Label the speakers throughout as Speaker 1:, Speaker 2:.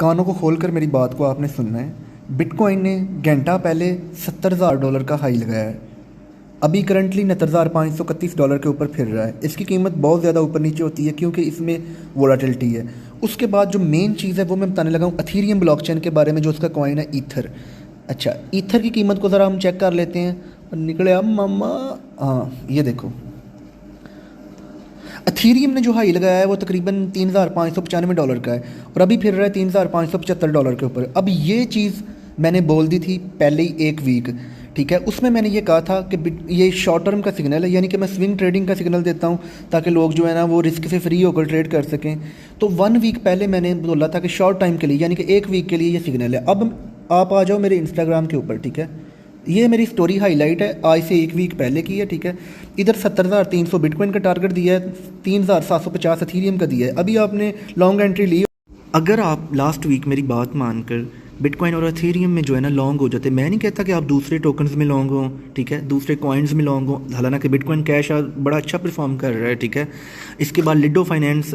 Speaker 1: कानों को खोलकर मेरी बात को आपने सुनना है। बिटकॉइन ने घंटा पहले $70,000 का हाई लगाया है। अभी करंटली $69,531 के ऊपर फिर रहा है। इसकी कीमत बहुत ज़्यादा ऊपर नीचे होती है क्योंकि इसमें वोलाटिलिटी है। उसके बाद जो मेन चीज़ है वो मैं बताने लगा हूँ अथीरियम ब्लॉकचेन के बारे में, जो उसका कॉइन है ईथर। अच्छा, ईथर की कीमत को ज़रा हम चेक कर लेते हैं। निकले अब मामा, हाँ ये देखो, अथीरियम ने जो हाई लगाया है वो तकरीबन $3,595 का है और अभी फिर रहा है $3,575 के ऊपर। अब ये चीज़ मैंने बोल दी थी पहले ही एक वीक, ठीक है। उसमें मैंने ये कहा था कि ये शॉर्ट टर्म का सिग्नल है, यानी कि मैं स्विंग ट्रेडिंग का सिग्नल देता हूँ ताकि लोग जो है ना वो रिस्क से फ्री होकर ट्रेड कर सकें। तो 1 वीक पहले मैंने बोला था कि शॉर्ट टाइम के लिए, यानी कि एक वीक के लिए ये सिग्नल है। अब आप आ जाओ मेरे इंस्टाग्राम के ऊपर, ठीक है। ये मेरी स्टोरी हाईलाइट है, आज से एक वीक पहले की है, ठीक है। इधर 70,300 बिटकॉइन का टारगेट दिया है, 3,750 अथीरियम का दिया है। अभी आपने लॉन्ग एंट्री ली। अगर आप लास्ट वीक मेरी बात मानकर बिटकॉइन और अथीरियम में जो है ना लॉन्ग हो जाते, मैं नहीं कहता कि आप दूसरे टोकन्स में लॉन्ग हो, ठीक है, दूसरे कॉइन्स में लॉन्ग हो। हालांकि बिटकॉइन कैश बड़ा अच्छा परफॉर्म कर रहा है, ठीक है। इसके बाद लिडो फाइनेंस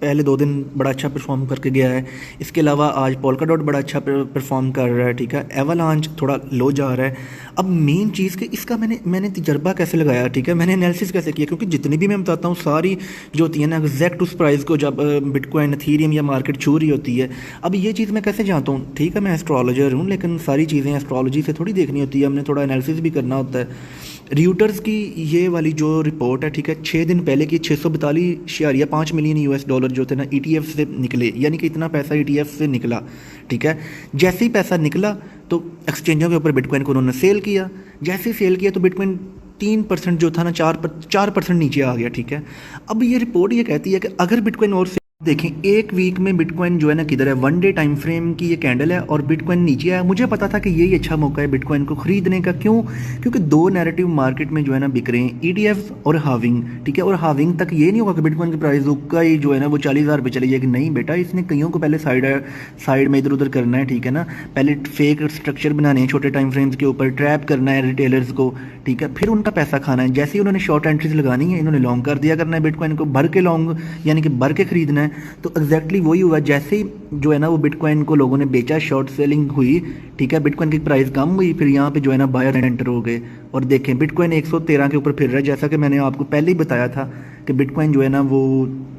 Speaker 1: पहले 2 दिन बड़ा अच्छा परफॉर्म करके गया है। इसके अलावा आज पोल्का डॉट बड़ा अच्छा परफॉर्म कर रहा है, ठीक है। एवलांच थोड़ा लो जा रहा है। अब मेन चीज़ कि इसका मैंने तजर्बा कैसे लगाया, ठीक है, मैंने एनालिसिस कैसे किया, क्योंकि जितनी भी मैं बताता हूँ सारी जो होती है ना एग्जैक्ट उस प्राइस को जब बिटकॉइन अथीरियम या मार्केट छू रही होती है। अब ये चीज़ मैं कैसे जानता हूँ, ठीक है, मैं एस्ट्रोलॉजर हूँ, लेकिन सारी चीज़ें एस्ट्रोलॉजी से थोड़ी देखनी होती है, हमने थोड़ा एनालिसिस भी करना होता है। र्यूटर्स की ये वाली जो रिपोर्ट है, ठीक है, 6 दिन पहले की 642.5 मिलियन US डॉलर जो थे ना ETF से निकले, यानी कि इतना पैसा ETF से निकला, ठीक है। जैसे ही पैसा निकला तो एक्सचेंजों के ऊपर बिटकॉइन को उन्होंने सेल किया। जैसे ही सेल किया तो बिटकॉइन 3% जो था ना 4% नीचे आ गया, ठीक है। अब ये रिपोर्ट ये कहती है कि अगर बिटकॉइन और देखें, एक वीक में बिटकॉइन जो है ना किधर है, 1 डे टाइम फ्रेम की ये कैंडल है और बिटकॉइन नीचे आया। मुझे पता था कि यही अच्छा मौका है बिटकॉइन को खरीदने का। क्यों? क्योंकि 2 नैरेटिव मार्केट में जो है ना बिक रहे हैं, ETF और हाविंग, ठीक है। और हाविंग तक ये नहीं होगा कि बिटकॉइन की प्राइस का ही जो है ना वो 40,000 पे चली जाएगी। नहीं बेटा, इसने कईयों को पहले साइड में इधर उधर करना है, ठीक है ना। पहले फेक स्ट्रक्चर बनाने हैं छोटे टाइम फ्रेम्स के ऊपर, ट्रैप करना है रिटेलर्स को, ठीक है, फिर उनका पैसा खाना है। जैसे ही उन्होंने शॉर्ट एंट्रीज लगानी है, इन्होंने लॉन्ग कर दिया करना है बिटकॉइन को, भर के लॉन्ग यानी कि भर के खरीदना है। तो एग्जैक्टली वही हुआ। जैसे ही जो है ना वो बिटकॉइन को लोगों ने बेचा, शॉर्ट सेलिंग हुई, ठीक है, बिटकॉइन की प्राइस कम हुई, फिर यहाँ पे जो है ना बायर एंटर हो गए। और देखें बिटकॉइन 113 के ऊपर फिर रहा है। जैसा कि मैंने आपको पहले ही बताया था कि बिटकॉइन जो है ना वो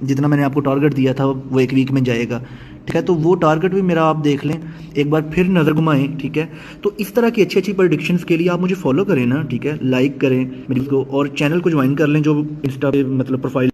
Speaker 1: जितना मैंने आपको टारगेट दिया था वो एक वीक में जाएगा, ठीक है। तो वो टारगेट भी मेरा आप देख लें, एक बार फिर नज़र घुमाएं, ठीक है। तो इस तरह की अच्छी अच्छी प्रेडिक्शंस के लिए आप मुझे फॉलो करें ना, ठीक है, लाइक करें मेरी को और चैनल को ज्वाइन कर लें जो इंस्टा पे मतलब प्रोफाइल